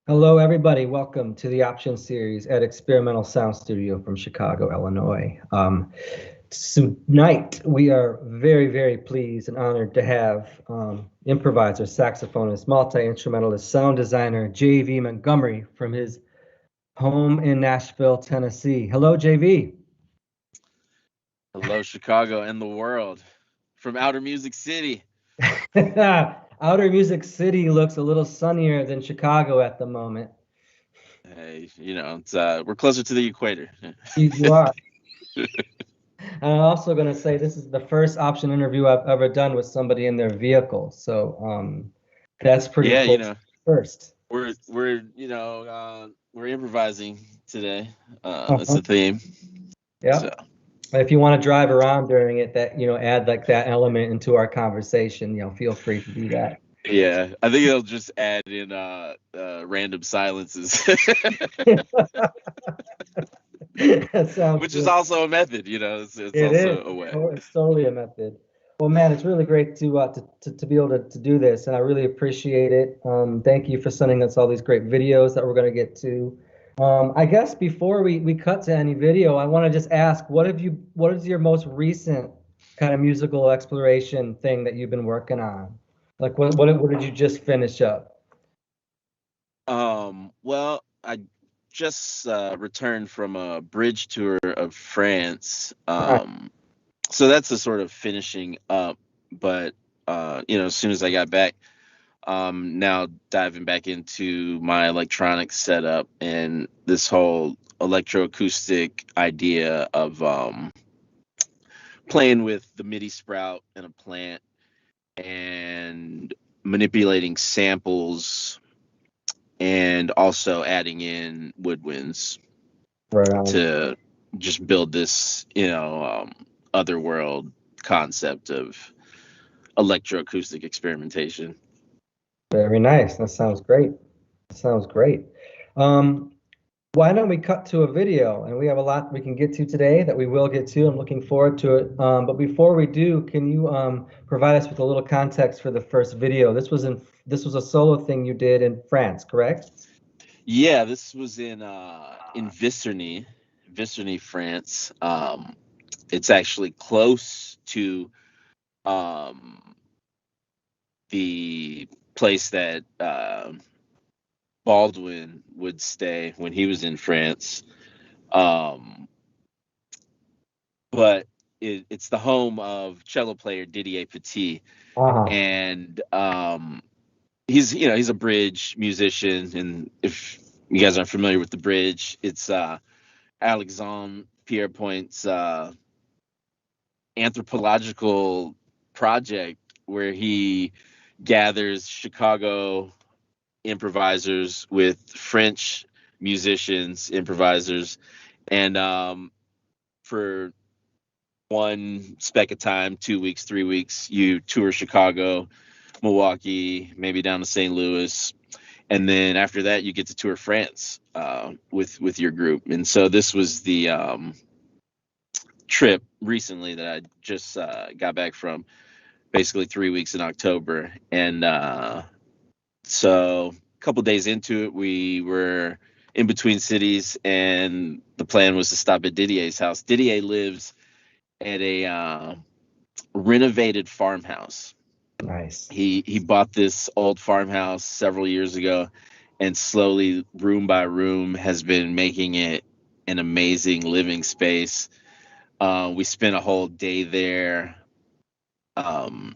Hello, everybody. Welcome to the Option Series at Experimental Sound Studio from Chicago, Illinois. Tonight, we are very, very pleased and honored to have improviser, saxophonist, multi-instrumentalist, sound designer, JayVe Montgomery from his home in Nashville, Tennessee. Hello, JayVe. Hello, Chicago and the world from Outer Music City. Outer Music City looks a little sunnier than Chicago at the moment. Hey, it's we're closer to the equator. You are. And I'm also going to say this is the first option interview I've ever done with somebody in their vehicle. So that's pretty Yeah, cool. First. we're improvising today. That's Uh-huh. the theme. Yeah. So If you want to drive around during it, that add like that element into our conversation, feel free to do that. yeah, I think it'll just add in random silences, That sounds which is good. also a method. It's It is. also a way. It's totally a method. Well, man, it's really great to be able to do this, and I really appreciate it. Thank you for sending us all these great videos that we're going to get to. I guess before we cut to any video, I want to just ask, what is your most recent kind of musical exploration thing that you've been working on? Like, what did you just finish up? Well, I just returned from a bridge tour of France. Right. So that's the sort of finishing up. But as soon as I got back, now diving back into my electronic setup and this whole electroacoustic idea of playing with the MIDI sprout and a plant and manipulating samples and also adding in woodwinds Right on. to just build this, otherworld concept of electroacoustic experimentation. Very nice. That sounds great. That sounds great. Um, Why don't we cut to a video? And we have a lot we can get to today that we will get to. I'm looking forward to it. But before we do, can you provide us with a little context for the first video? This was a solo thing you did in France, correct? Yeah, this was in Visserny, France. It's actually close to um, the place that Baldwin would stay when he was in France. Um, but it's the home of cello player Didier Petit, Uh-huh. and he's a bridge musician. And if you guys aren't familiar with the bridge, it's Alexandre Pierrepoint's anthropological project where he gathers Chicago improvisers with French musicians, improvisers, and for one speck of time, 2 weeks, 3 weeks, you tour Chicago, Milwaukee, maybe down to St. Louis, and then after that, you get to tour France with your group. And so this was the trip recently that I just got back from, basically 3 weeks in October, and so a couple days into it, we were in between cities, and the plan was to stop at Didier's house. Didier lives at a renovated farmhouse. Nice. He bought this old farmhouse several years ago, and slowly, room by room, has been making it an amazing living space. We spent a whole day there, um,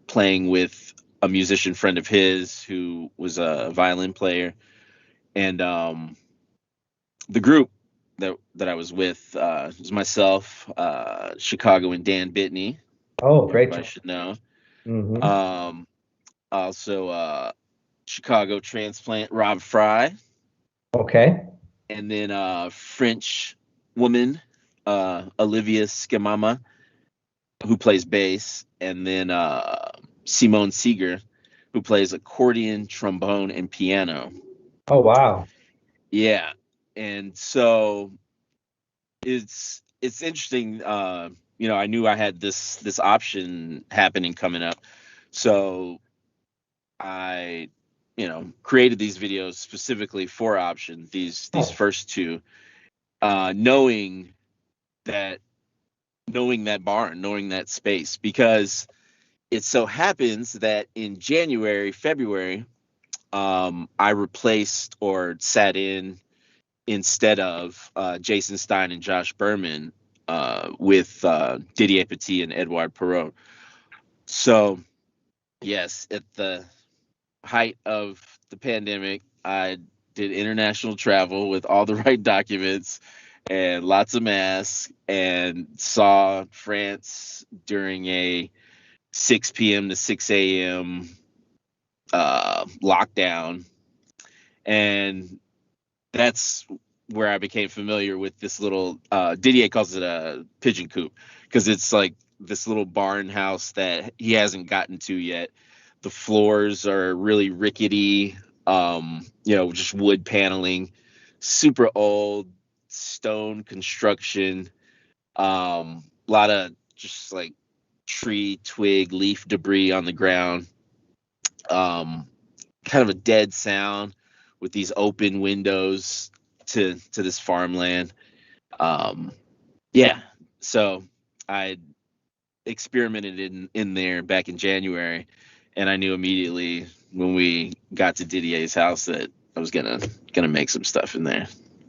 playing with a musician friend of his who was a violin player, and the group that I was with was myself, Chicago and Dan Bitney. Oh, great Everybody job. should know. Hmm. Um, Also, Chicago transplant Rob Fry, Okay. and then French woman Olivia Skimama, who plays bass, and then Simone Seeger, who plays accordion, trombone, and piano. Oh, wow. Yeah, and so it's interesting. I knew I had this option happening coming up, so I created these videos specifically for Option, these first two, knowing that barn, knowing that space, because it so happens that in January, February, I replaced or sat in instead of Jason Stein and Josh Berman with Didier Petit and Edouard Perrault. So, yes, at the height of the pandemic, I did international travel with all the right documents and lots of masks, and saw France during a 6 p.m. to 6 a.m. Lockdown. And that's where I became familiar with this little, Didier calls it a pigeon coop, because it's like this little barn house that he hasn't gotten to yet. The floors are really rickety, just wood paneling, super old stone construction, a lot of just like tree, twig, leaf debris on the ground, kind of a dead sound with these open windows to this farmland. So I experimented in there back in January, and I knew immediately when we got to Didier's house that I was gonna make some stuff in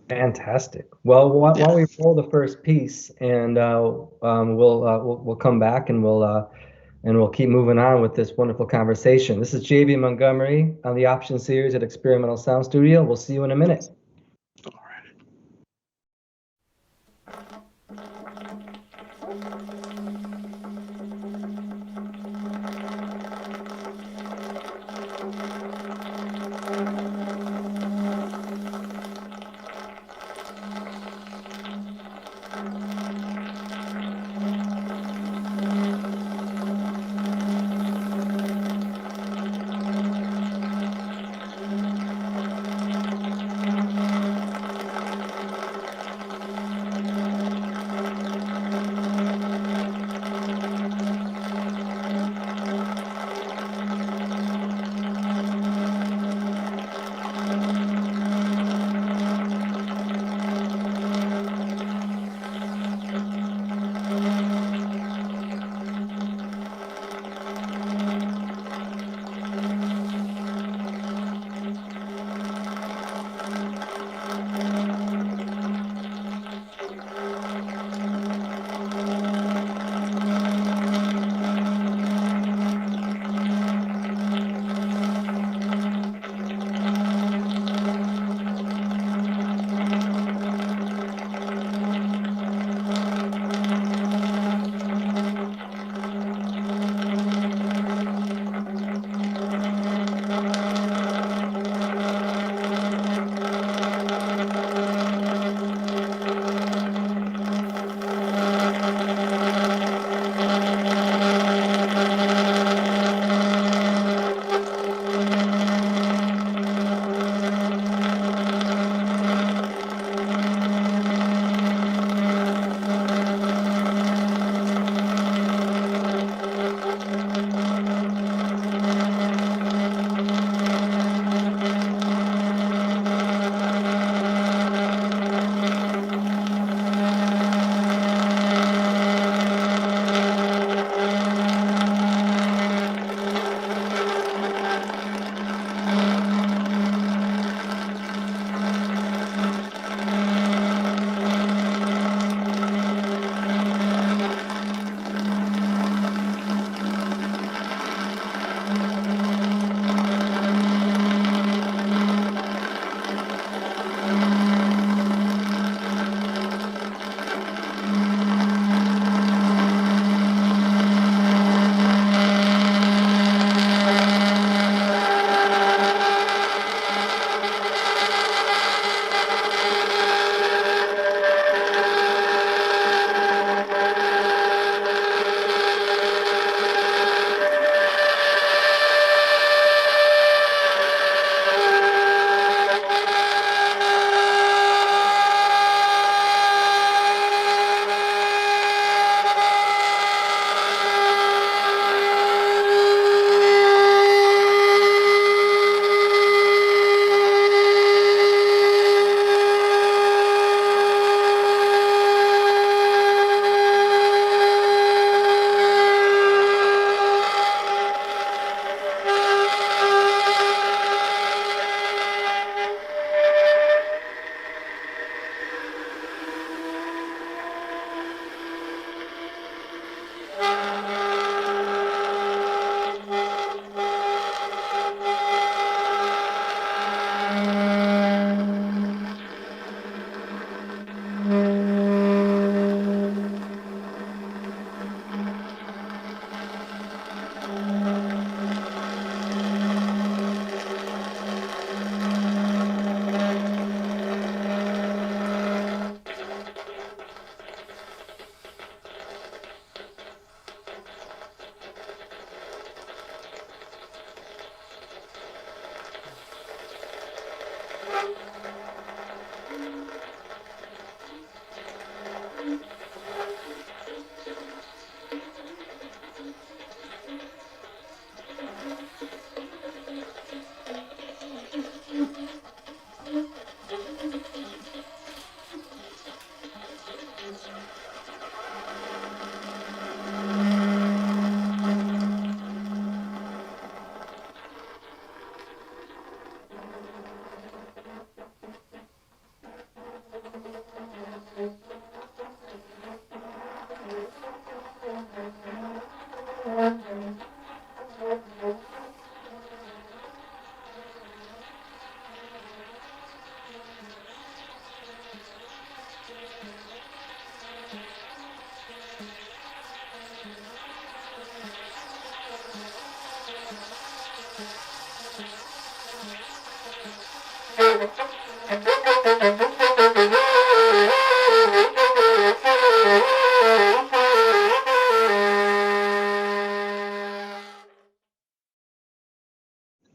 Fantastic. Well, while we roll the first piece, and we'll come back and we'll keep moving on with this wonderful conversation. This is JayVe Montgomery on the Option series at Experimental Sound Studio. We'll see you in a minute. All right.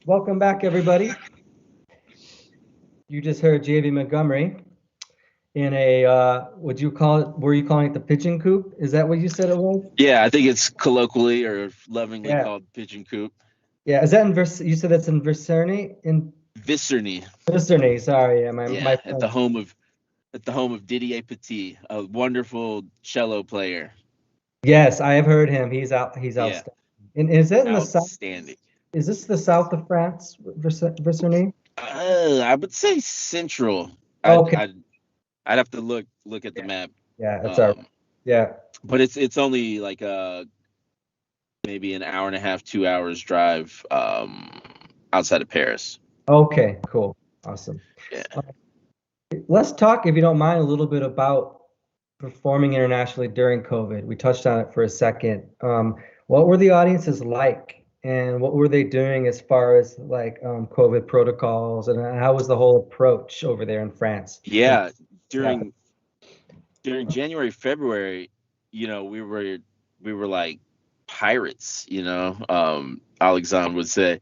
Welcome back, everybody. You just heard JayVe Montgomery in a, would you call it, were you calling it the pigeon coop? Is that what you said it was? Yeah, I think it's colloquially or lovingly Yeah. called pigeon coop. Yeah, is that in you said that's in Viserne? In Viserne. Viserne, sorry. Yeah, Yeah, my at the home of Didier Petit, a wonderful cello player. Yes, I have heard him. He's Yeah, outstanding. And is it in the south? outstanding. Is this the south of France, Viserne? I would say central. I'd Okay. I'd, I'd have to look at the map. Yeah, it's our Um, yeah. but it's only like maybe an hour and a half, 2 hours drive outside of Paris. Okay, cool. Awesome. Yeah. Let's talk, if you don't mind, a little bit about performing internationally during COVID. We touched on it for a second. What were the audiences like, and what were they doing as far as like COVID protocols, and how was the whole approach over there in France? Yeah, Yeah. during January, February, we were like pirates, Alexandre would say.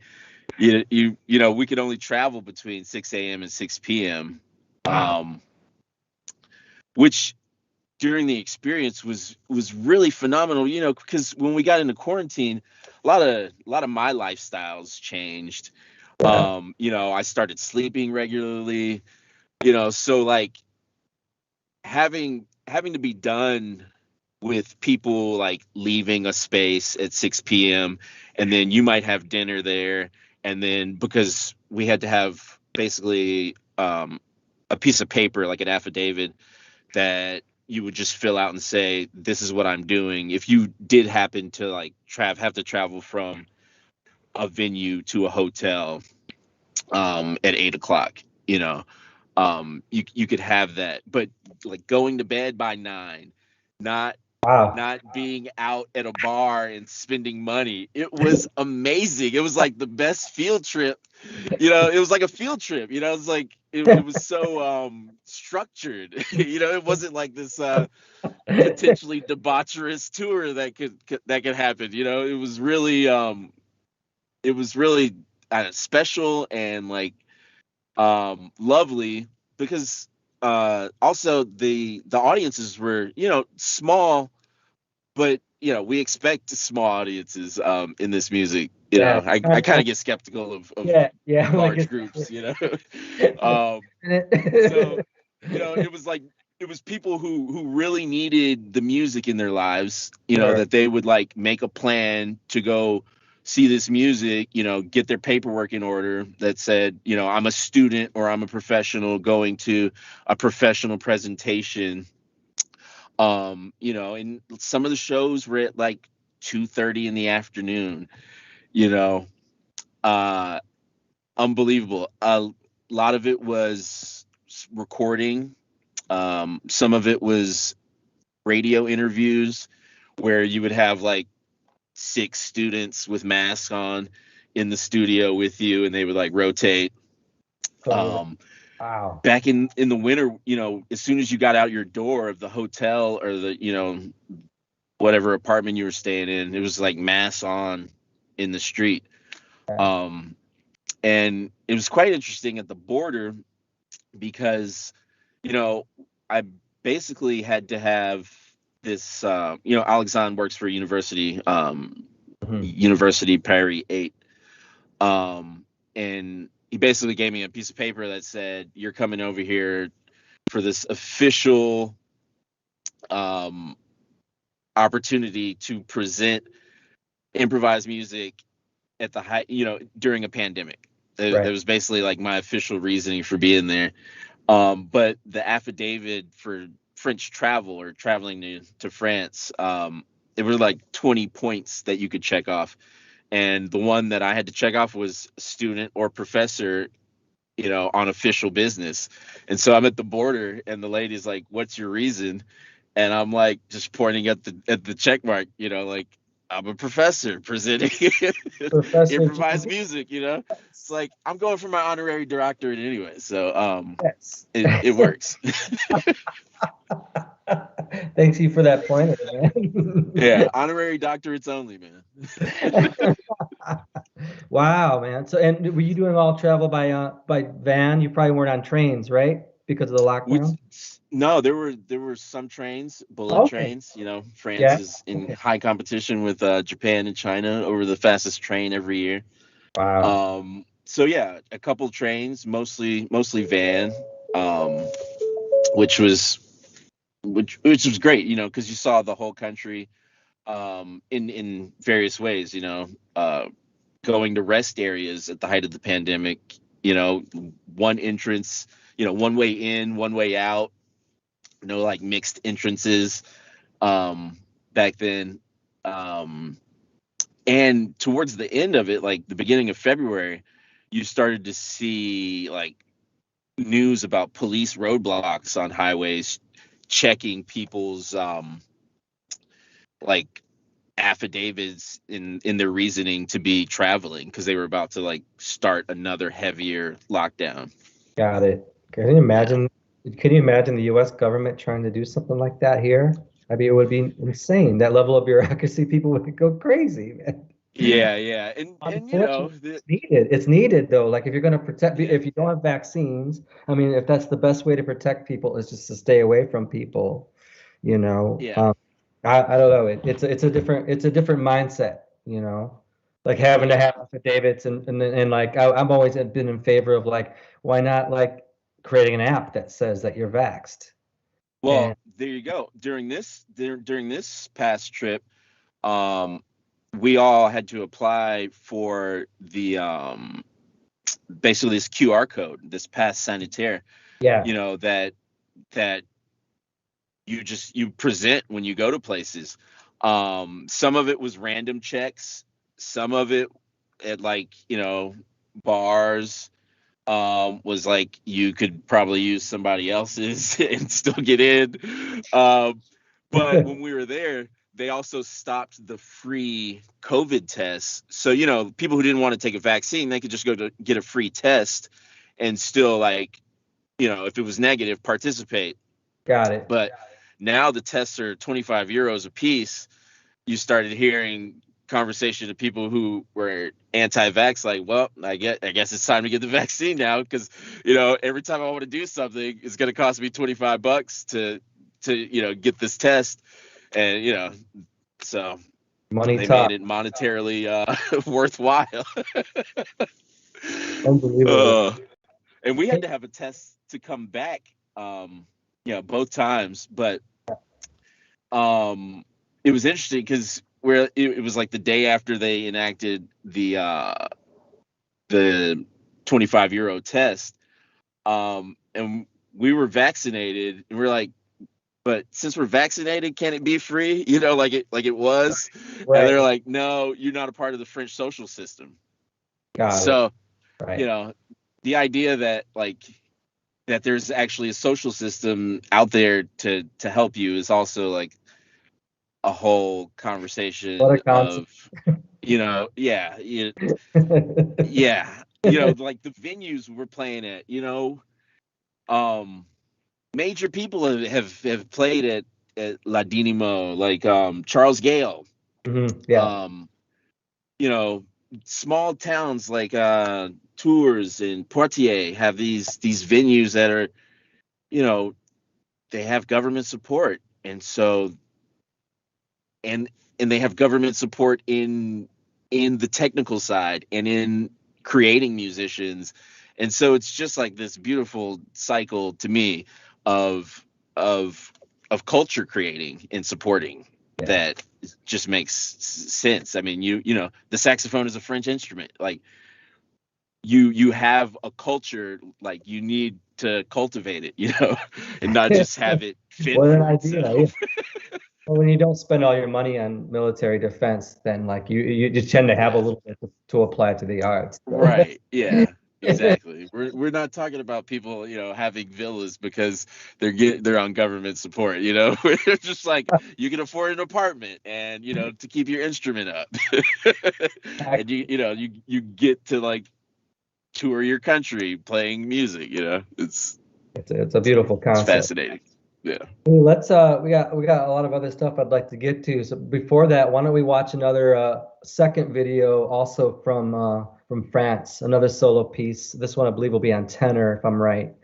We could only travel between 6 a.m. and 6 p.m. Wow. Which during the experience was really phenomenal, because when we got into quarantine, a lot of my lifestyles changed. Yeah. I started sleeping regularly, so like having to be done with people like leaving a space at 6 p.m. and then you might have dinner there, and then because we had to have basically a piece of paper like an affidavit that you would just fill out and say, this is what I'm doing. If you did happen to like have to travel from a venue to a hotel at 8 o'clock, you could have that. But like going to bed by 9, not Wow. not being out at a bar and spending money, it was amazing. It was like the best field trip. It was like a field trip. It's like it was so structured. It wasn't like this potentially debaucherous tour that could happen. It was really special and like lovely, because also the audiences were small, but we expect small audiences in this music. Yeah. I kind of get skeptical of Yeah. Yeah. Like large groups. So it was people who really needed the music in their lives, Sure. that they would like make a plan to go see this music, get their paperwork in order that said, I'm a student or I'm a professional going to a professional presentation. And some of the shows were at like 2:30 in the afternoon, you know, uh, unbelievable. A lot of it was recording. Some of it was radio interviews where you would have like 6 students with masks on in the studio with you, and they would like rotate. Wow. Wow. Back in the winter, as soon as you got out your door of the hotel or the, whatever apartment you were staying in, it was like mass on in the street. Um, and it was quite interesting at the border because, I basically had to have this, Alexandre works for a university, Mhm. University Paris 8. And he basically gave me a piece of paper that said, you're coming over here for this official opportunity to present improvised music at the high, during a pandemic. That Right. was basically like my official reasoning for being there. But the affidavit for French travel or traveling to France, there were like 20 points that you could check off. And the one that I had to check off was student or professor, on official business. And so I'm at the border and the lady's like, what's your reason? And I'm like, just pointing at the check mark, like I'm a professor presenting Professor improvised JayVe. music, you know? It's like I'm going for my honorary doctorate anyway, so Yes. it works. Thanks you for that pointer, man. Yeah, honorary doctorates only, man. Wow, man. So, and were you doing all travel by van? You probably weren't on trains, right? Because of the Which lockdown. no, there were some trains, bullet Okay. trains. You know, France Yeah. is in Okay. high competition with Japan and China over the fastest train every year. Wow. So yeah, a couple trains, mostly van, um, which was which was great, you know, because you saw the whole country in various ways, you know, going to rest areas at the height of the pandemic, you know, one entrance, you know, one way in, one way out, no like mixed entrances back then. Um, and towards the end of it, like the beginning of February, you started to see like news about police roadblocks on highways checking people's like affidavits in their reasoning to be traveling because they were about to like start another heavier lockdown. Got it. Can you Yeah. imagine? Can you imagine the U.S. government trying to do something like that here? I mean, it would be insane. That level of bureaucracy, people would go crazy, man. Yeah, yeah. And you know, Unfortunately, it's needed. It's needed though. Like if you're going to protect, yeah. if you don't have vaccines, I mean, if that's the best way to protect people is just to stay away from people, you know. Yeah. I don't know. It's a different mindset, you know. Like having to Yeah. have affidavits and like I'm always been in favor of like why not like creating an app that says that you're vaxxed and Well, there you go. During this past trip, um we all had to apply for the basically this QR code, this pass sanitaire, yeah, you know, that you present when you go to places. Some of it was random checks, some of it at like, you know, bars, was like you could probably use somebody else's and still get in. But when we were there, they also stopped the free COVID tests. So, you know, people who didn't want to take a vaccine, they could just go to get a free test and still like, you know, if it was negative, participate. got it. But now the tests are 25 euros a piece. You started hearing conversation of people who were anti-vax, like, well, I guess it's time to get the vaccine now because, you know, every time I want to do something, it's going to cost me $25 to you know get this test, and you know, so Money they made talk. it monetarily worthwhile. Unbelievable. uh, and we had to have a test to come back, you know, both times, but um it was interesting because where it was like the day after they enacted the 25 euro test, and we were vaccinated and we're like, but since we're vaccinated, can it be free, you know, like it was? And they're Right. like, no, you're not a part of the French social system. Got it. So, you Right. know, the idea that like that there's actually a social system out there to help you is also like a whole What a conversation concept. of, you know, yeah, yeah, you know, like the venues we're playing at, you know, um, major people have played at La Dinamo, like Charles Gale, Yeah. um, you know, small towns like Tours and Poitiers have these venues that are, you know, they have government support, and so and and they have government support in the technical side and in creating musicians, and so it's just like this beautiful cycle to me of of culture creating and supporting Yeah. that just makes sense. I mean, you know, the saxophone is a French instrument. Like you have a culture, like you need to cultivate it, you know, and not just have it fend What an for idea. Yeah. itself. Well, when you don't spend all your money on military defense, then like you just tend to have a little bit to apply to the arts. Right, yeah. Exactly. We're not talking about people, having villas because they're on government support, We're just like, you can afford an apartment and, to keep your instrument up. And you get to like tour your country playing music, It's a beautiful it's concept. fascinating. Yeah. Hey, we got a lot of other stuff I'd like to get to. So before that, why don't we watch another second video also from France, another solo piece. This one I believe will be on tenor if I'm right,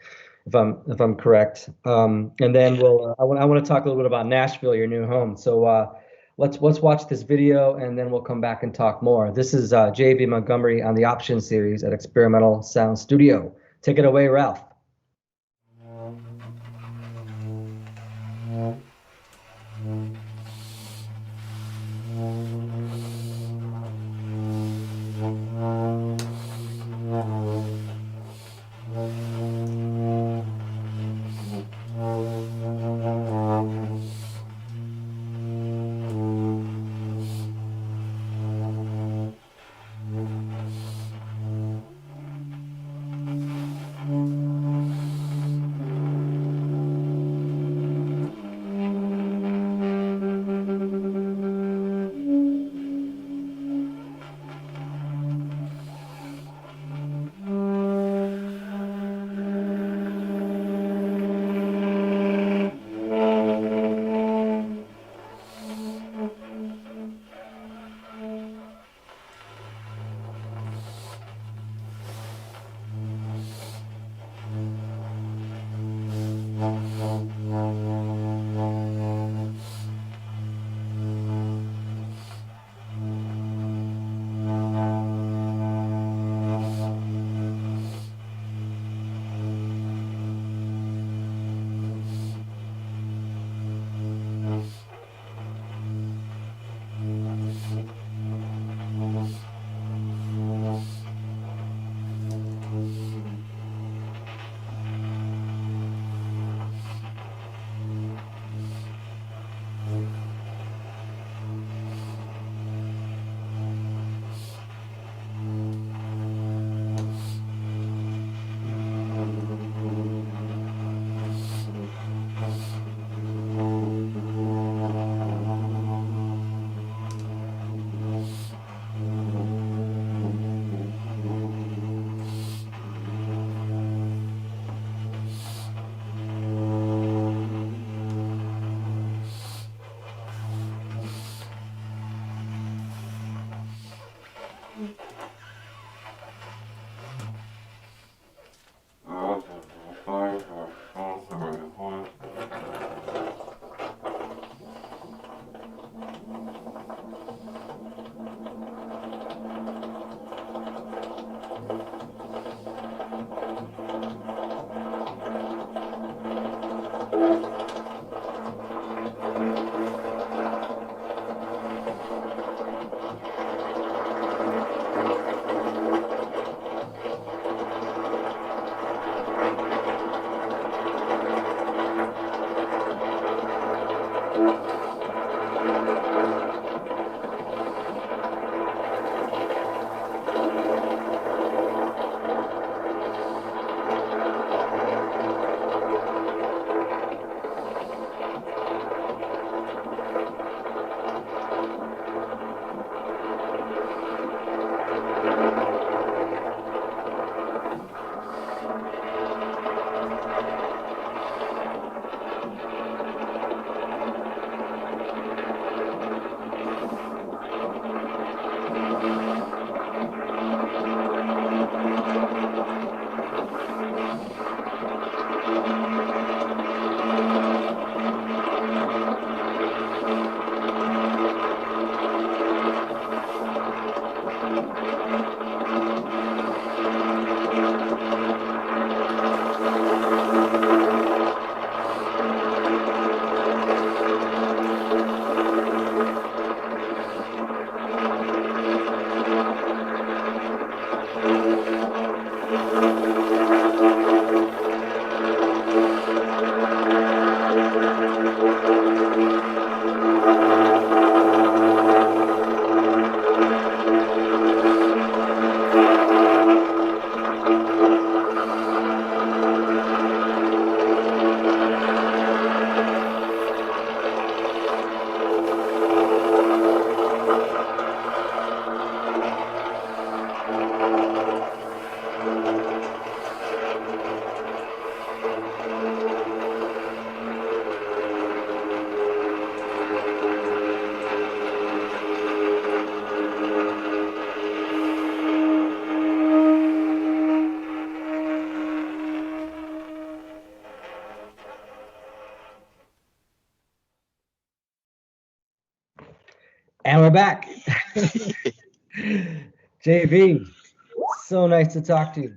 if I'm correct. And then I want to talk a little bit about Nashville, your new home. So let's watch this video and then we'll come back and talk more. This is JayVe Montgomery on the Option series at Experimental Sound Studio. Take it away, Ralph. And we're back. JV, so nice to talk to you.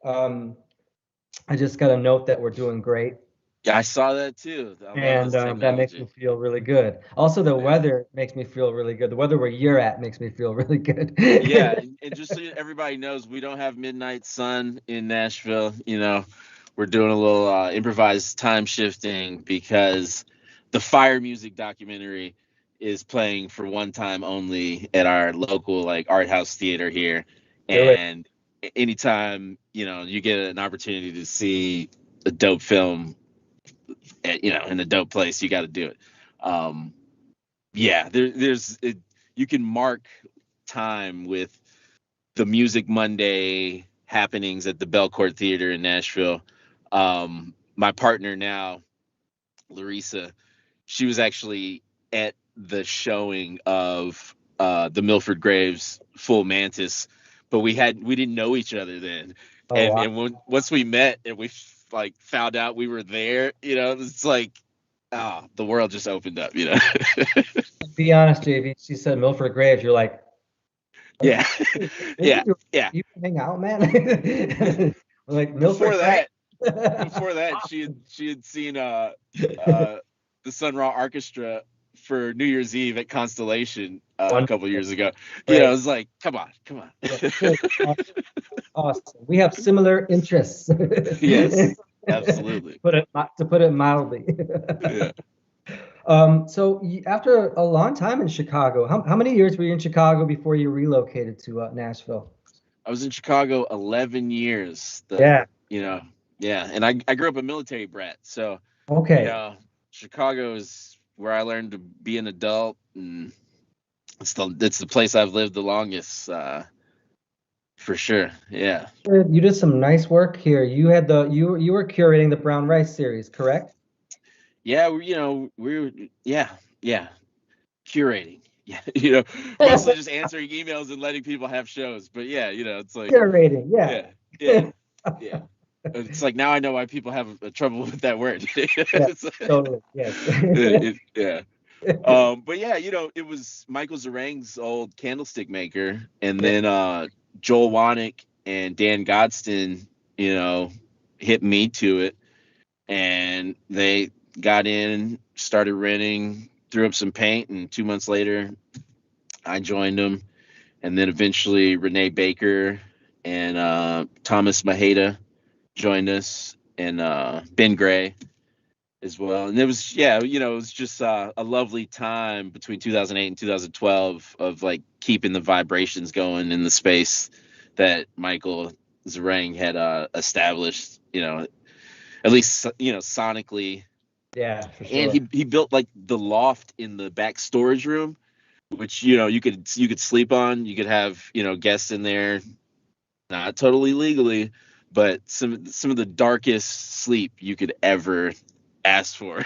I just got a note that we're doing great. Yeah, I saw that too. I love And this that makes me technology. feel really good. Also, the Yeah. weather makes me feel really good. The weather where you're at makes me feel really good. Yeah, and just so everybody knows, we don't have midnight sun in Nashville. We're doing a little improvised time shifting because the Fire Music documentary is playing for one time only at our local like art house theater here. Do it. And anytime, you get an opportunity to see a dope film in a dope place, you got to do it. Um, yeah, you can mark time with the Music Monday happenings at the Belcourt Theater in Nashville. My partner now, Larissa, she was actually at the showing of the Milford Graves Full Mantis, but we didn't know each other then, Oh, and wow. once we met and we like found out we were there, it's like the world just opened up. Be honest, JV. She said Milford Graves. You're like, Yeah, really? yeah, You yeah. you hang out, man? We're like Before Milford Graves. that, before that, she had seen the Sun Ra Orchestra for New Year's Eve at Constellation a couple Wonderful. years ago. It Great. was like, come on, come on. Yeah, cool. Awesome. We have similar interests. Yes, absolutely. To put it mildly. Yeah. So after a long time in Chicago, how many years were you in Chicago before you relocated to Nashville? I was in Chicago 11 years. Yeah. Yeah, and I grew up a military brat, so you Okay. know, Chicago is where I learned to be an adult, and it's the place I've lived the longest, for sure. Yeah. You did some nice work here. You were curating the brown rice series, correct? Yeah, yeah, curating. Yeah, mostly just answering emails and letting people have shows. But yeah, it's like, Curating, yeah. yeah, yeah, yeah. It's like now I know why people have trouble with that word. Yeah, It's totally. Yes. yeah. But yeah, it was Michael Zarang's old candlestick maker, and Yeah. then Joel Wanick and Dan Godston, hit me to it, and they got in, started renting, threw up some paint, and 2 months later, I joined them, and then eventually Renee Baker and Thomas Maheda joined us, and Ben Gray as well. And it was, yeah, it was just a lovely time between 2008 and 2012 of like keeping the vibrations going in the space that Michael Zarang had established, at least, sonically. Yeah, for And sure. he built like the loft in the back storage room, which, you could sleep on. You could have, guests in there, not totally legally, but some of the darkest sleep you could ever ask for,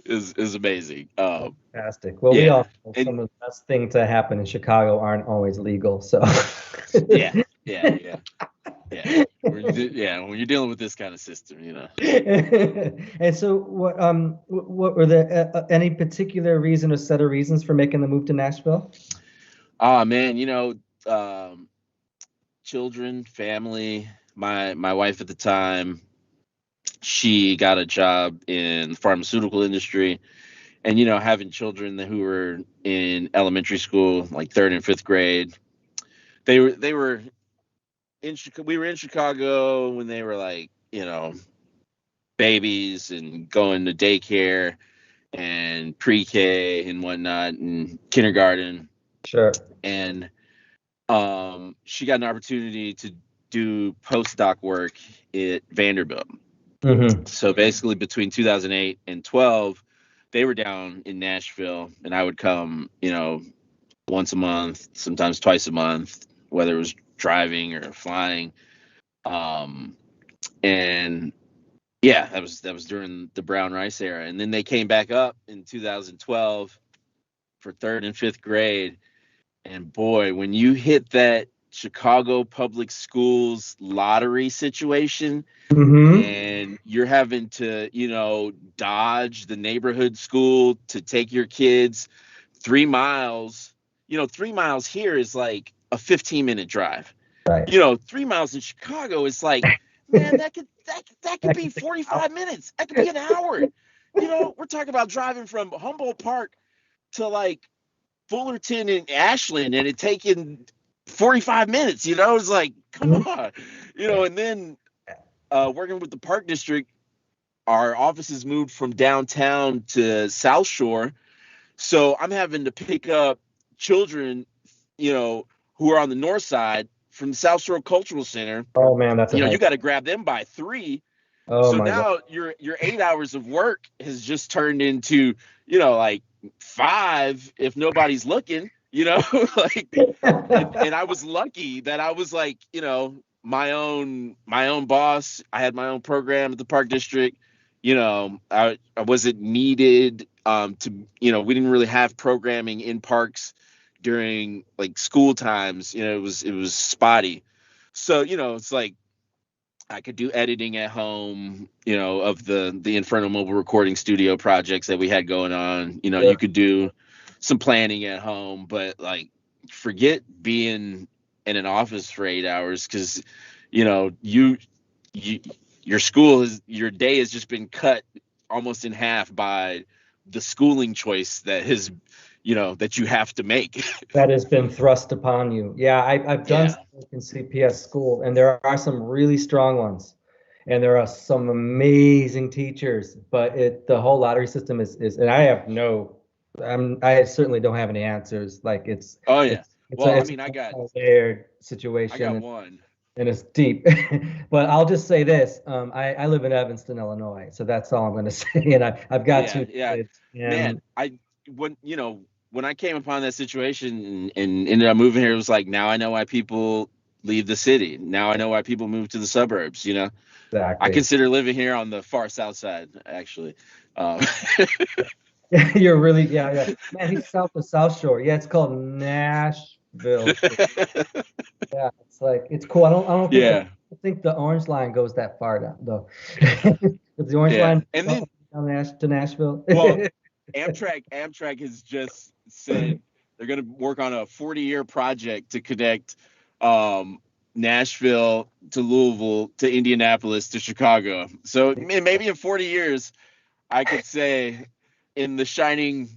is amazing. Fantastic. Well, we Yeah, all know and some of the best things that happen in Chicago aren't always legal. So, yeah, yeah, yeah, yeah. When you're dealing with this kind of system. and so what were there any particular reason or set of reasons for making the move to Nashville? Oh man, children, family. My wife at the time, she got a job in the pharmaceutical industry, and having children who were in elementary school, like third and fifth grade, they were in Chicago. We were in Chicago when they were like, babies and going to daycare and pre-K and whatnot and kindergarten. Sure. And she got an opportunity to do postdoc work at Vanderbilt. Hmm. So basically between 2008 and 12, they were down in Nashville, and I would come, once a month, sometimes twice a month, whether it was driving or flying. Um, and yeah, that was during the brown rice era. And then they came back up in 2012 for third and fifth grade. And boy, when you hit that Chicago public schools lottery situation, Hmm. and you're having to, dodge the neighborhood school to take your kids 3 miles, 3 miles here is like a 15-minute drive. Right. 3 miles in Chicago is like, man, that could be 45 minutes. That could be an hour. We're talking about driving from Humboldt Park to like Fullerton and Ashland, and it taking 45 minutes. It's like, come on. And then working with the Park District, our offices moved from downtown to South Shore. So I'm having to pick up children, who are on the north side from the South Shore Cultural Center. Oh man, that's you got to grab them by 3. Oh so my now God. your 8 hours of work has just turned into, like 5 if nobody's looking, like, and I was lucky that I was like, my own boss. I had my own program at the Park District. I wasn't needed to, we didn't really have programming in parks during like school times. It was spotty. So, it's like I could do editing at home, of the Inferno Mobile Recording Studio projects that we had going on. You could do some planning at home, but like forget being in an office for 8 hours because, you your day has just been cut almost in half by the schooling choice that that you have to make. That has been thrust upon you. Yeah, I've done Yeah. some work in CPS school, and there are some really strong ones, and there are some amazing teachers. But the whole lottery system is, and I certainly don't have any answers. Like Oh yeah. it's Well, a, I it's mean, a layered I situation, got and, one. and it's deep. But I'll just say this: I live in Evanston, Illinois, so that's all I'm going to say. And I've got Yeah, 2 yeah. kids, Man, and when I came upon that situation and ended up moving here, it was like, now I know why people leave the city. Now I know why people move to the suburbs. I exactly. consider living here on the far south side, actually. Um, You're really, yeah. Man, he's south of South Shore. Yeah, it's called Nashville. Yeah, it's like it's cool. I don't yeah, think the Orange Line goes that far down though. Does the Orange yeah. Line And go then, down to Nashville? well, Amtrak has just said they're going to work on a 40-year project to connect um, Nashville to Louisville to Indianapolis to Chicago. So maybe in 40 years, I could say in the shining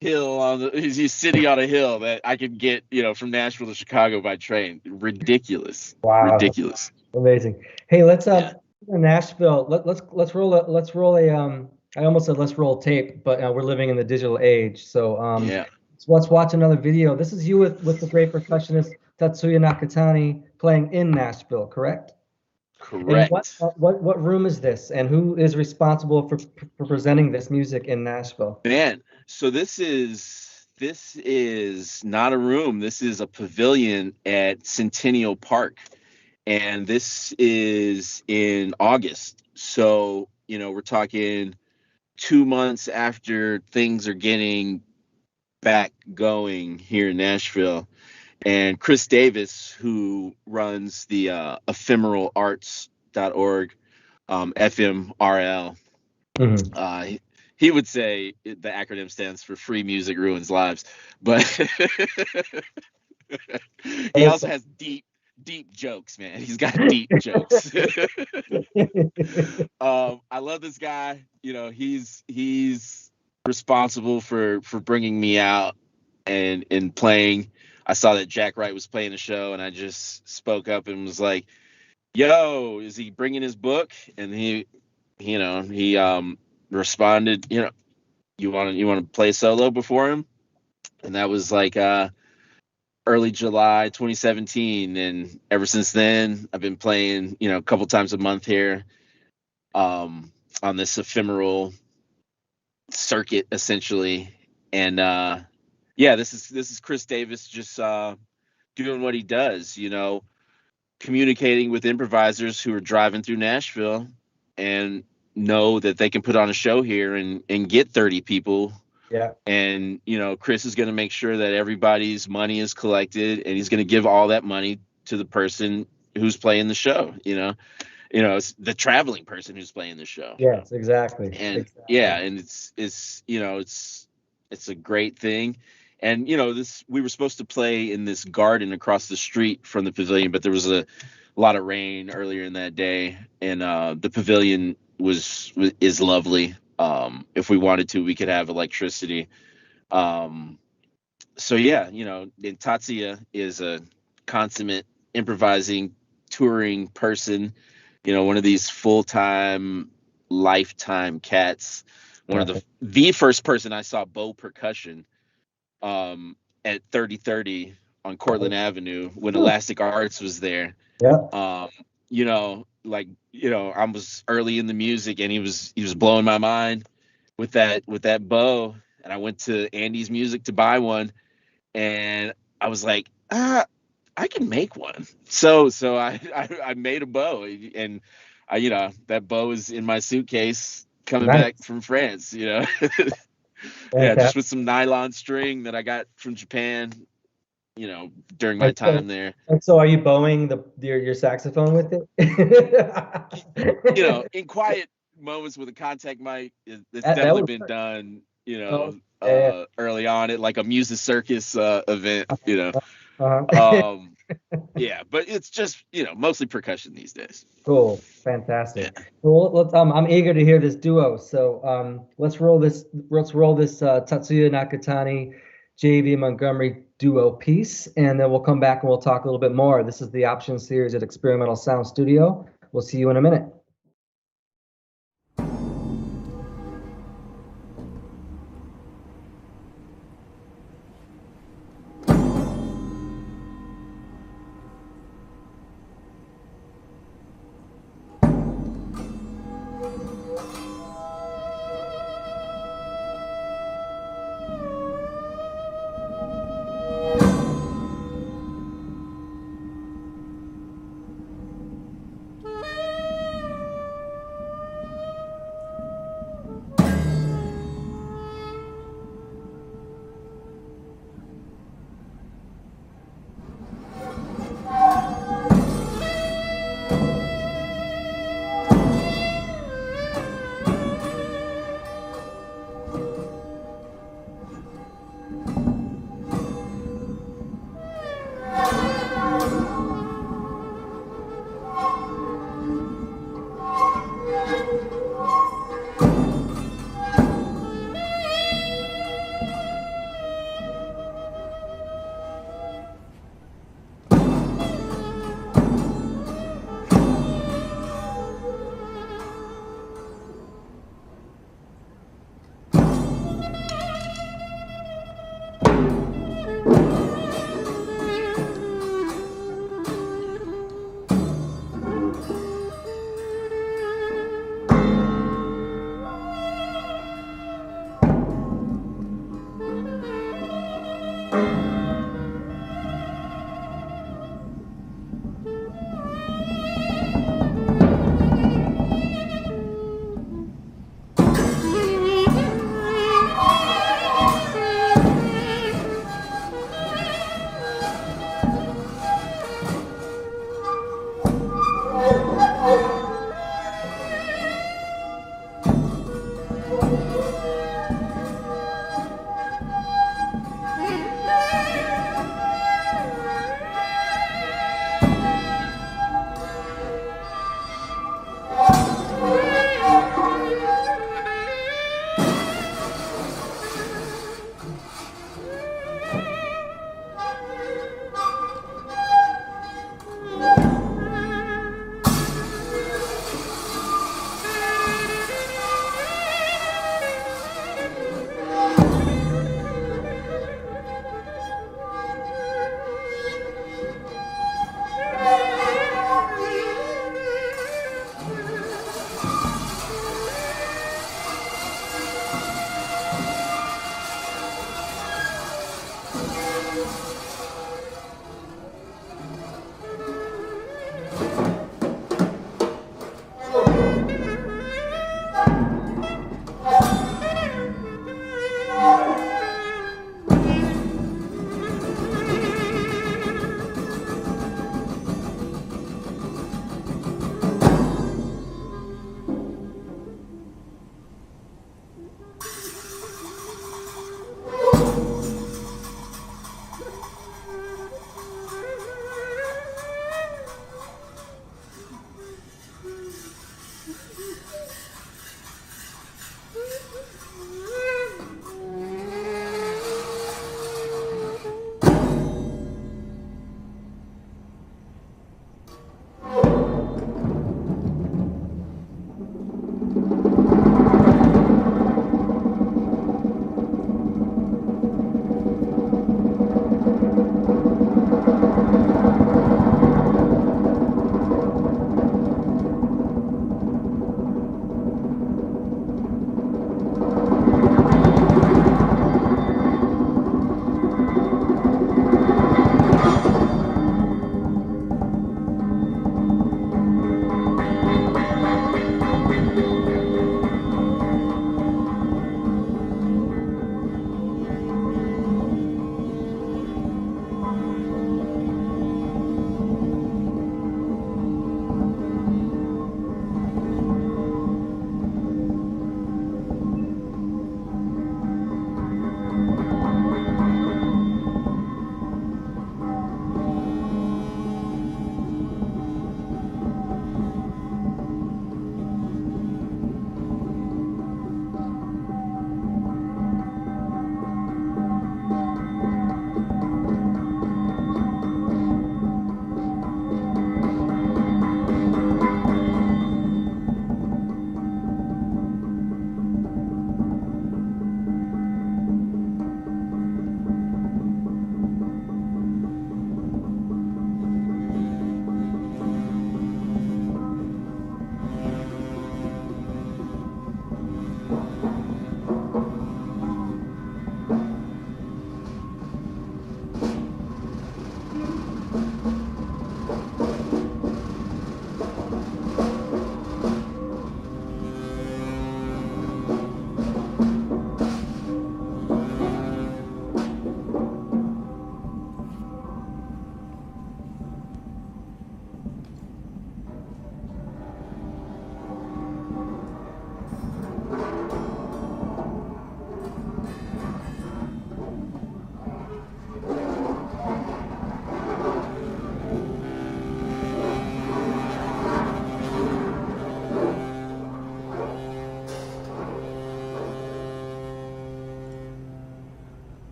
hill on the city on a hill that I could get, from Nashville to Chicago by train. Ridiculous. Wow, Ridiculous. amazing. Hey, let's Yeah. Nashville. Let's roll a I almost said let's roll tape, but we're living in the digital age. So Yeah. let's watch another video. This is you with the great percussionist Tatsuya Nakatani playing in Nashville, correct? And Correct. what room is this, and who is responsible for presenting this music in Nashville? Man, so this is not a room. This is a pavilion at Centennial Park. And this is in August. So, we're talking 2 months after things are getting back going here in Nashville. And Chris Davis, who runs the ephemeral.arts.org, FMRL, Mhm. he would say the acronym stands for Free Music Ruins Lives. But he also has deep jokes, man. He's got deep jokes. I love this guy. He's responsible for bringing me out and playing. I saw that Jack Wright was playing the show, and I just spoke up and was like, "Yo, is he bringing his book?" And he responded, "You want to play solo before him?" And that was like early July 2017, and ever since then I've been playing, a couple times a month here on this ephemeral circuit essentially. And yeah, this is Chris Davis just doing what he does, communicating with improvisers who are driving through Nashville and know that they can put on a show here and get 30 people. Yeah. And Chris is going to make sure that everybody's money is collected, and he's going to give all that money to the person who's playing the show. It's the traveling person who's playing the show. Yes, exactly. And Exactly. yeah, and it's It's a great thing. And this we were supposed to play in this garden across the street from the pavilion, but there was a lot of rain earlier in that day, and the pavilion is lovely. If we wanted to, we could have electricity. So yeah, and Tatsuya is a consummate improvising touring person, one of these full-time lifetime cats, one of the first person I saw bow percussion at 3030 on Cortland Avenue when Elastic Arts was there. Yeah. I was early in the music, and he was blowing my mind with that bow, and I went to Andy's Music to buy one, and I was like, I can make one. So I made a bow, and that bow is in my suitcase coming back from France. Yeah, just with some nylon string that I got from Japan, during my time there. And so are you bowing your saxophone with it? In quiet moments with a contact mic, it's definitely been done, early on at like a Music Circus event, yeah, but it's just, mostly percussion these days. Cool. Fantastic. Yeah. Well, I'm eager to hear this duo. So let's roll this Tatsuya Nakatani, JayVe Montgomery duo piece, and then we'll come back and we'll talk a little bit more. This is the Option Series at Experimental Sound Studio. We'll see you in a minute.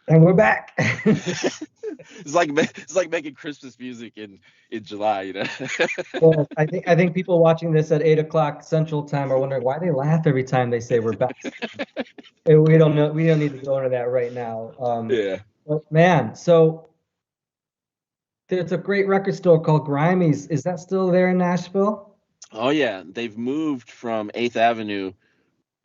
And we're back. It's like making Christmas music in July, you know. Well, I think people watching this at 8 o'clock Central Time are wondering why they laugh every time they say we're back. We don't know. We don't need to go into that right now. Yeah. But man, so there's a great record store called Grimey's. Is that still there in Nashville? Oh yeah, they've moved from 8th Avenue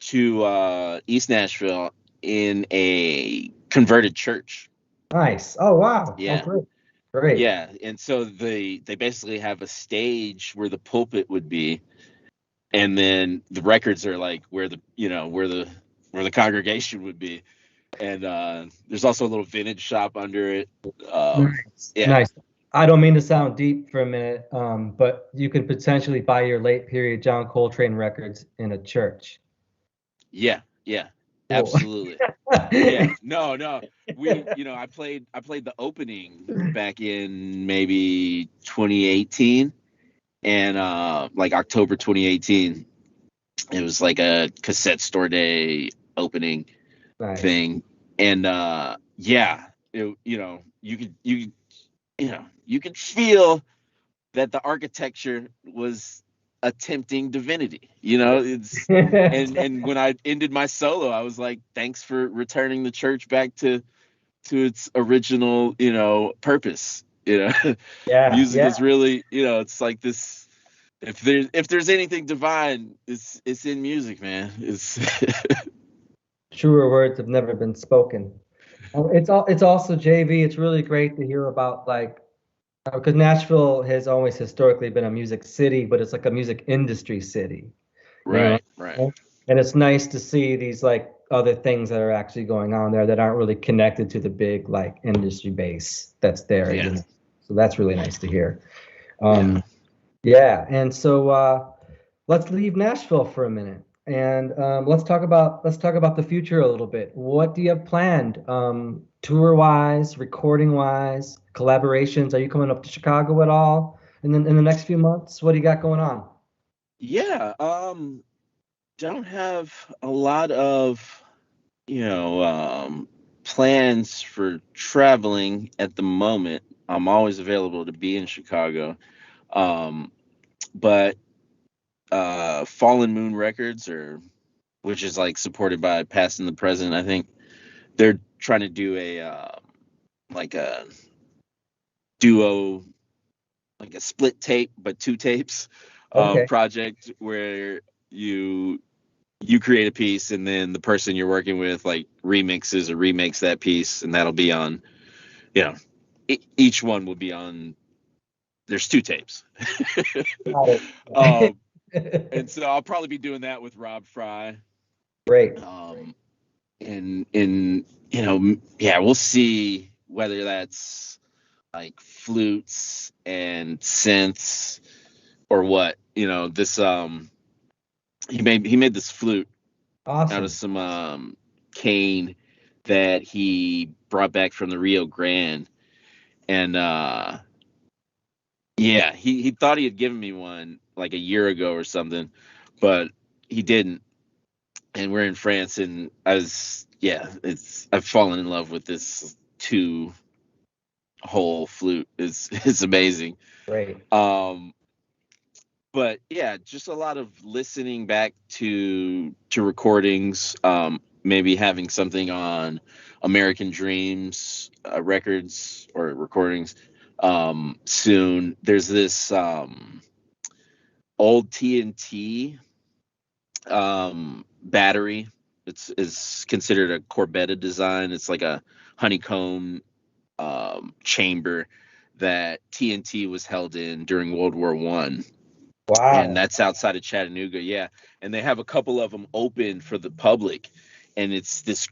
to East Nashville in a converted church. Nice. Oh wow. Oh Yeah. great. Great. Yeah, and so they basically have a stage where the pulpit would be, and then the records are like where the congregation would be, and there's also a little vintage shop under it. Nice. Yeah, Nice. I don't mean to sound deep for a minute, but you can potentially buy your late period John Coltrane records in a church. yeah, Cool. absolutely. Yeah, no, I played the opening back in maybe 2018, and like October 2018. It was like a cassette store day opening Nice. thing, and yeah, you could feel that the architecture was attempting divinity. It's and when I ended my solo, I was like, thanks for returning the church back to its original purpose. Yeah, Music yeah. is really, it's like this. If there's anything divine, it's in music, man. It's Truer words have never been spoken. It's also JV. It's really great to hear about like because Nashville has always historically been a music city, but it's like a music industry city, you know. right. And it's nice to see these like other things that are actually going on there that aren't really connected to the big like industry base that's there, you Yeah, know. So that's really nice to hear. yeah, Um, yeah, and so let's leave Nashville for a minute, and let's talk about the future a little bit. What do you have planned, tour wise, recording wise, collaborations? Are you coming up to Chicago at all in the next few months? What do you got going on? yeah. Don't have a lot of plans for traveling at the moment. I'm always available to be in Chicago. Um, but Fallen Moon Records, or which is like supported by Past and the Present, I think they're trying to do a like a duo, like a split tape but two tapes Okay, project where you create a piece and then the person you're working with like remixes or remakes that piece, and that'll be on, you know each one will be on. There's two tapes. got um and it. so I'll probably be doing that with Rob Fry. Great. um and yeah, we'll see whether that's like flutes and synths or what. This he made this flute out of Awesome. some cane that he brought back from the Rio Grande, and yeah, he thought he had given me one like a year ago or something, but he didn't. And we're in France, and I've fallen in love with this two hole flute. It's amazing. Great. Um, but yeah, just a lot of listening back to recordings. Maybe having something on American Dreams records or recordings soon. There's this old TNT battery. It's considered a Corbetta design. It's like a honeycomb chamber that TNT was held in during World War One, and Wow. that's outside of Chattanooga. Yeah, and they have a couple of them open for the public, and it's this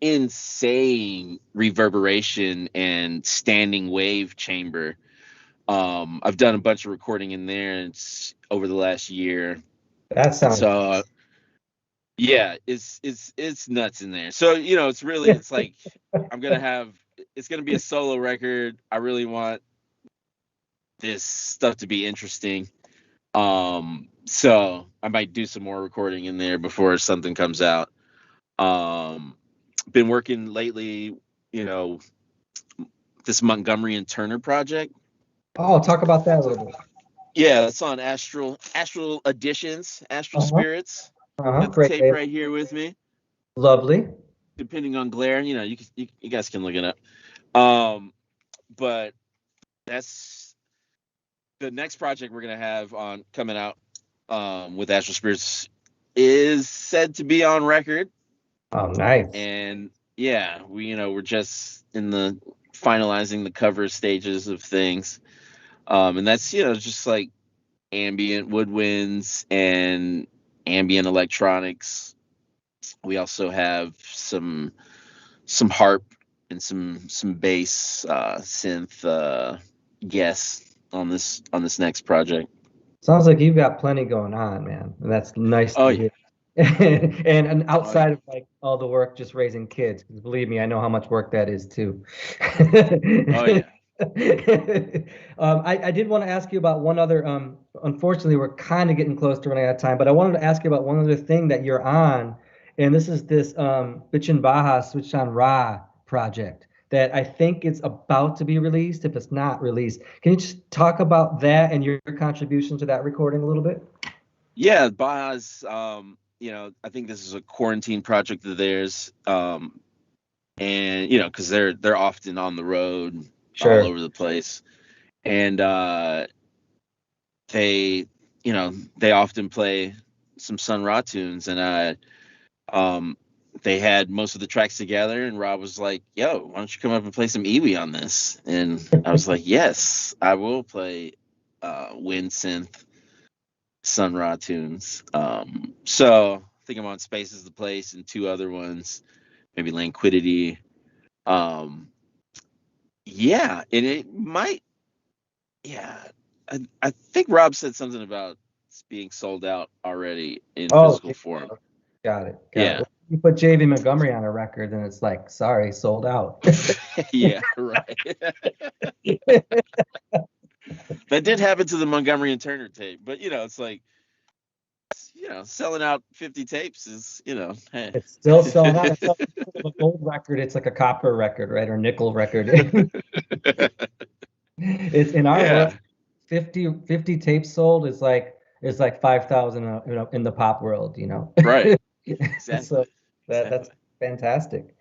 insane reverberation and standing wave chamber. I've done a bunch of recording in there. It's over the last year, That sounds so yeah, it's nuts in there. So it's like I'm gonna have it's gonna be a solo record. I really want this stuff to be interesting. So I might do some more recording in there before something comes out. Been working lately you know, this Montgomery and Turner project. Oh, talk about that a little bit. Yeah, it's on Astral Editions, Astral Uh-huh. Spirits. Uh-huh. Got the Great tape label. right here with me. Lovely. Depending on glare, you guys can look it up. But that's the next project we're gonna have on coming out with Astral Spirits is said to be on record. Oh, nice. And yeah, we're just in the finalizing the cover stages of things. And that's just like ambient woodwinds and ambient electronics. We also have some harp and some bass synth guests on this next project. Sounds like you've got plenty going on, man. And that's nice Oh to yeah. hear. And Oh yeah. outside of like all the work just raising kids, because believe me, I know how much work that is too. Oh yeah. I did want to ask you about one other. Unfortunately, we're kind of getting close to running out of time, but I wanted to ask you about one other thing that you're on, and this is this Bichin Baja Switch on Ra project that I think it's about to be released, if it's not released. Can you just talk about that and your contribution to that recording a little bit? Yeah, Baja's I think this is a quarantine project of theirs. And because they're often on the road all Sure. over the place. And they they often play some Sun Ra tunes, and they had most of the tracks together, and Rob was like, yo, why don't you come up and play some Iwi on this? And I was like, yes, I will play wind synth Sun Ra tunes. So I think I'm on Space is the Place and two other ones, maybe Languidity. Yeah, and it might, yeah, I think Rob said something about being sold out already in Oh, physical form. got it. Got it. Yeah. Well, you put JayVe Montgomery on a record, and it's like, sorry, sold out. Yeah, right. That did happen to the Montgomery and Turner tape, but it's like, selling out 50 tapes is, hey. It's still selling out. It's not a gold record. It's like a copper record, right? Or nickel record. It's in our Yeah, world, 50 tapes sold is like 5,000 in the pop world, you know. right. So Exactly. that's Exactly. fantastic.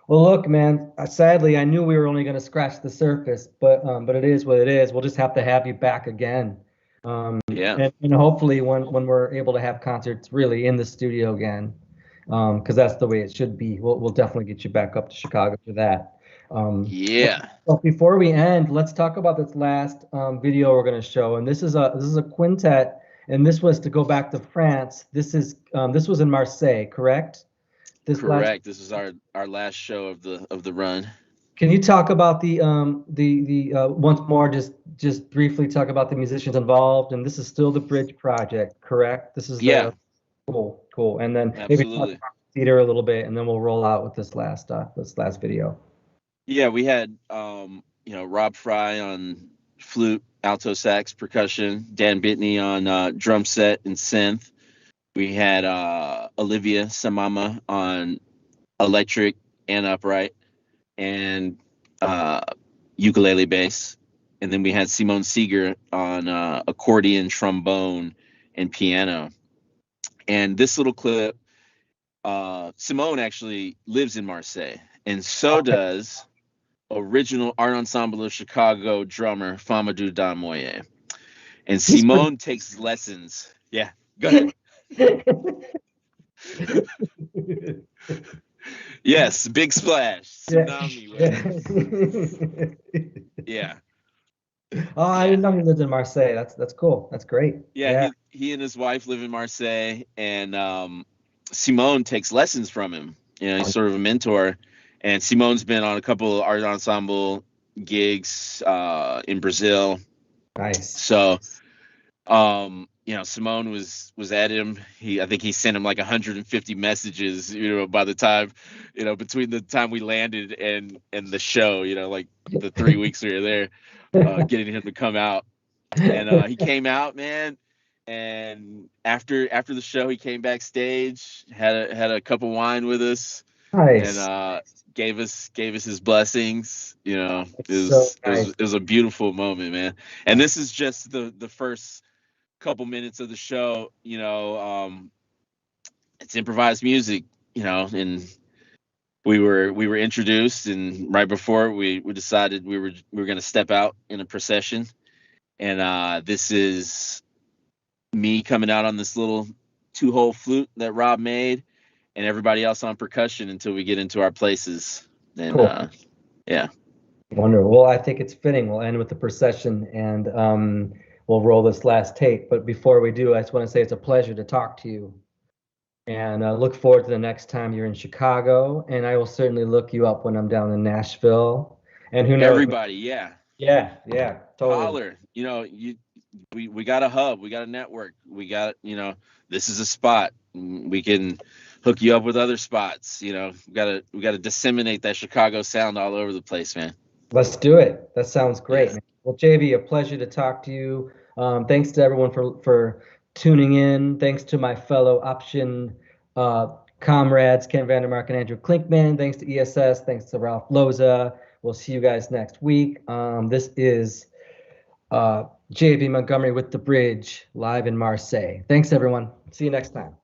Well, look, man, sadly, I knew we were only going to scratch the surface, but it is what it is. We'll just have to have you back again. Yeah. And hopefully when we're able to have concerts really in the studio again, because that's the way it should be. We'll definitely get you back up to Chicago for that. But Yeah. but before we end, let's talk about this last video we're going to show. And this is a quintet, and this was to go back to France. This was in Marseille, correct? This last. Correct. This is our last show of the run. Can you talk about the once more, just briefly talk about the musicians involved? And this is still the Bridge Project, correct? This is Yeah, the cool. And then maybe talk absolutely. about theater a little bit, and then we'll roll out with this last video. Yeah, we had Rob Fry on flute, alto sax, percussion, Dan Bitney on drum set and synth. We had Olivia Samama on electric and upright and ukulele bass. And then we had Simone Seeger on accordion, trombone, and piano. And this little clip, Simone actually lives in Marseille, and so Okay. does original art ensemble of Chicago drummer Famadou Damoye. And He's pretty. Simone takes lessons. Yeah, go ahead. Yes, big splash, Yeah. tsunami wave. Yeah, Oh, I yeah, didn't know he lived in Marseille. That's cool. That's great. yeah. Yeah. He and his wife live in Marseille, and Simone takes lessons from him. He's sort of a mentor. And Simone's been on a couple of art ensemble gigs in Brazil. Nice. So, Simone was at him. I think he sent him like 150 messages. By the time, between the time we landed and the show, like the 3 weeks we were there, getting him to come out. And he came out, man. And after the show, he came backstage, had a cup of wine with us, and Nice. gave us his blessings. You know, It's so nice. it was a beautiful moment, man. And this is just the first couple minutes of the show. You know, it's improvised music. You know, and we were introduced, and right before we decided we were going to step out in a procession, and this is me coming out on this little 2-hole flute that Rob made, and everybody else on percussion until we get into our places. And Cool. yeah. Wonderful. Well, I think it's fitting. We'll end with the procession and we'll roll this last tape. But before we do, I just want to say it's a pleasure to talk to you. And look forward to the next time you're in Chicago. And I will certainly look you up when I'm down in Nashville. And who knows? Everybody, yeah. Yeah, totally. Holler. You know, we got a hub, we got a network, we got, you know, this is a spot. We can hook you up with other spots. You know, we gotta disseminate that Chicago sound all over the place, man. Let's do it. That sounds great, Yeah. man. Well, JV, a pleasure to talk to you. Thanks to everyone for tuning in. Thanks to my fellow option comrades, Ken Vandermark and Andrew Klinkman. Thanks to ESS. Thanks to Ralph Loza. We'll see you guys next week. This is JayVe Montgomery with The Bridge live in Marseille. Thanks, everyone. See you next time.